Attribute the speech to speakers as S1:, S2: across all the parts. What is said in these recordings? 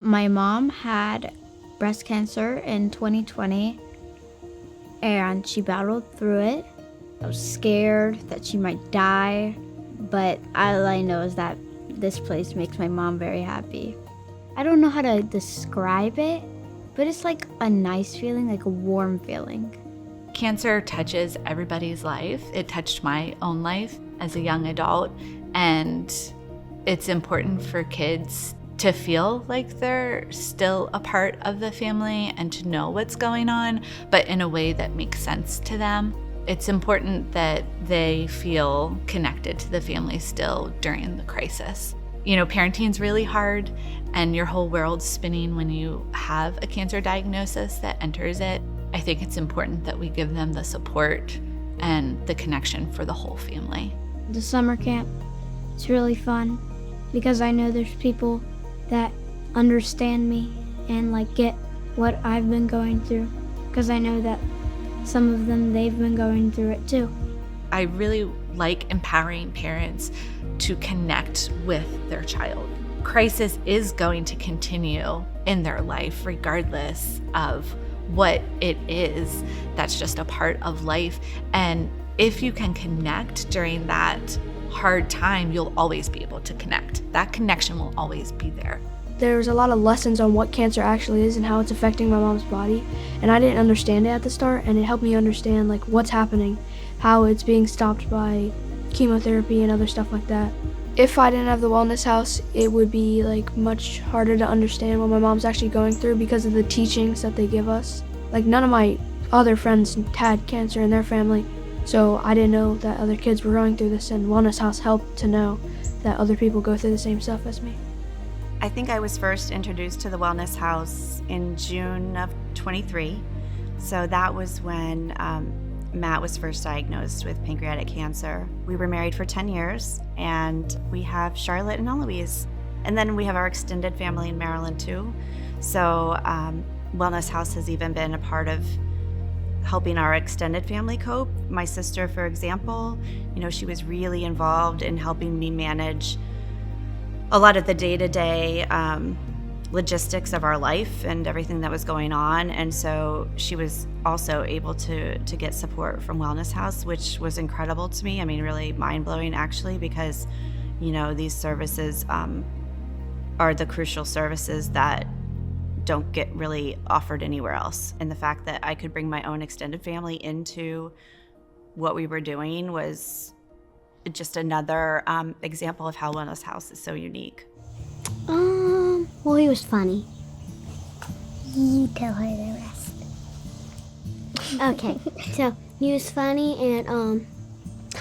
S1: My mom had breast cancer in 2020, and she battled through it. I was scared that she might die, but all I know is that this place makes my mom very happy. I don't know how to describe it, but it's like a nice feeling, like a warm feeling.
S2: Cancer touches everybody's life. It touched my own life as a young adult, and it's important for kids to feel like they're still a part of the family and to know what's going on, but in a way that makes sense to them. It's important that they feel connected to the family still during the crisis. You know, parenting's really hard, and your whole world's spinning when you have a cancer diagnosis that enters it. I think it's important that we give them the support and the connection for the whole family.
S3: The summer camp, it's really fun because I know there's people that understand me and get what I've been going through, because I know that some of them, they've been going through it too.
S2: I really like empowering parents to connect with their child. Crisis is going to continue in their life regardless of what it is. That's just a part of life. And if you can connect during that hard time, you'll always be able to connect. That connection will always be there.
S4: There's a lot of lessons on what cancer actually is and how it's affecting my mom's body, and I didn't understand it at the start, and it helped me understand what's happening, how it's being stopped by chemotherapy and other stuff like that. If I didn't have the wellness house, it would be much harder to understand what my mom's actually going through because of the teachings that they give us. None of my other friends had cancer in their family, so I didn't know that other kids were going through this, and wellness house helped to know that other people go through the same stuff as me.
S5: I think I was first introduced to the Wellness House in June of 23. So that was when Matt was first diagnosed with pancreatic cancer. We were married for 10 years, and we have Charlotte and Eloise. And then we have our extended family in Maryland too. So Wellness House has even been a part of helping our extended family cope. My sister, for example, she was really involved in helping me manage a lot of the day-to-day logistics of our life and everything that was going on. And so she was also able to get support from Wellness House, which was incredible to me. I mean, really mind-blowing actually, because, these services are the crucial services that don't get really offered anywhere else. And the fact that I could bring my own extended family into what we were doing was just another example of how Wellness House is so unique.
S6: Well, he was funny. You tell her the rest. Okay, so he was funny, and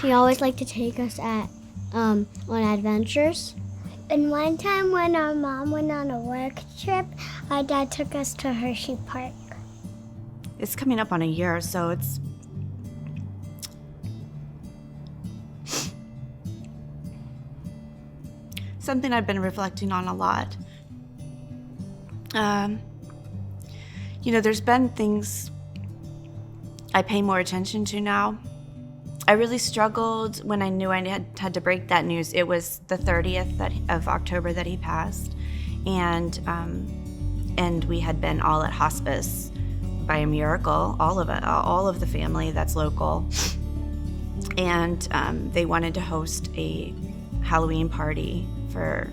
S6: he always liked to take us on adventures.
S7: And one time when our mom went on a work trip, our dad took us to Hershey Park.
S5: It's coming up on a year, so it's something I've been reflecting on a lot. There's been things I pay more attention to now. I really struggled when I knew I had to break that news. It was the 30th of October that he passed, and we had been all at hospice by a miracle, all of the family that's local, and they wanted to host a Halloween party for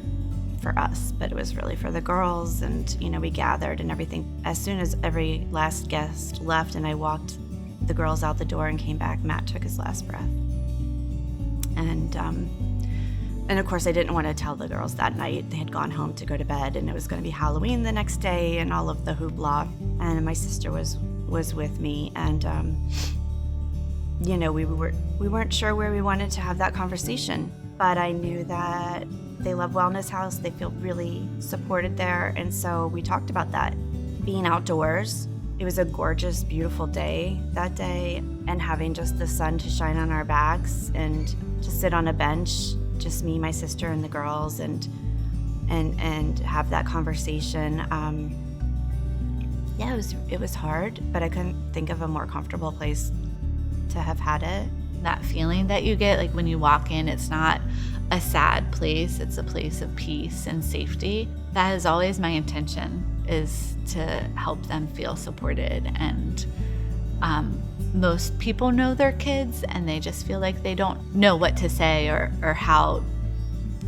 S5: us, but it was really for the girls, and we gathered and everything. As soon as every last guest left and I walked the girls out the door and came back, Matt took his last breath. And of course I didn't want to tell the girls that night. They had gone home to go to bed, and it was going to be Halloween the next day and all of the hoopla. And my sister was with me, and we weren't sure where we wanted to have that conversation, but I knew that they love Wellness House. They feel really supported there. And so we talked about that. Being outdoors, it was a gorgeous, beautiful day that day, and having just the sun to shine on our backs and to sit on a bench, just me, my sister, and the girls, and have that conversation. It was hard, but I couldn't think of a more comfortable place to have had it.
S2: that feeling that you get. Like when you walk in, it's not a sad place, it's a place of peace and safety. That is always my intention, is to help them feel supported. And most people know their kids and they just feel like they don't know what to say or how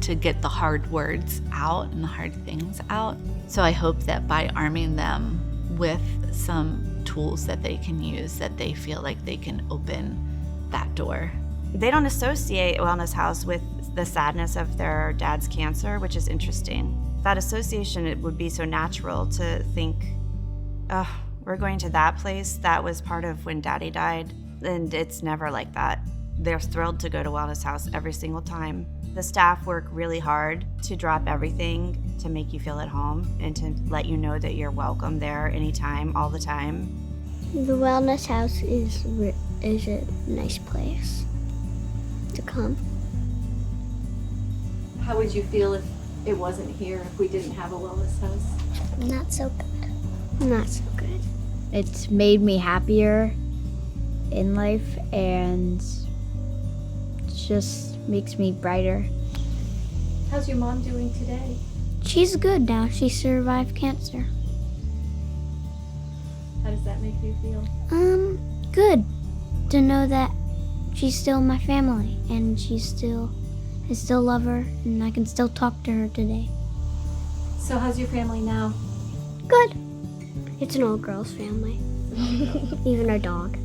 S2: to get the hard words out and the hard things out. So I hope that by arming them with some tools that they can use, that they feel like they can open that door.
S5: They don't associate Wellness House with the sadness of their dad's cancer, which is interesting. That association, it would be so natural to think, oh, we're going to that place that was part of when Daddy died, and it's never like that. They're thrilled to go to Wellness House every single time. The staff work really hard to drop everything to make you feel at home and to let you know that you're welcome there anytime, all the time.
S7: The Wellness House is a nice place to come.
S8: How would you feel if it wasn't here, if we didn't have a wellness house?
S7: Not so good. Not so good.
S1: It's made me happier in life and just makes me brighter.
S8: How's your mom doing today?
S3: She's good now. She survived cancer.
S8: How does that make you feel?
S3: Good. To know that she's still my family and I still love her and I can still talk to her today.
S8: So how's your family now?
S7: Good. It's an old girl's family. Even our dog.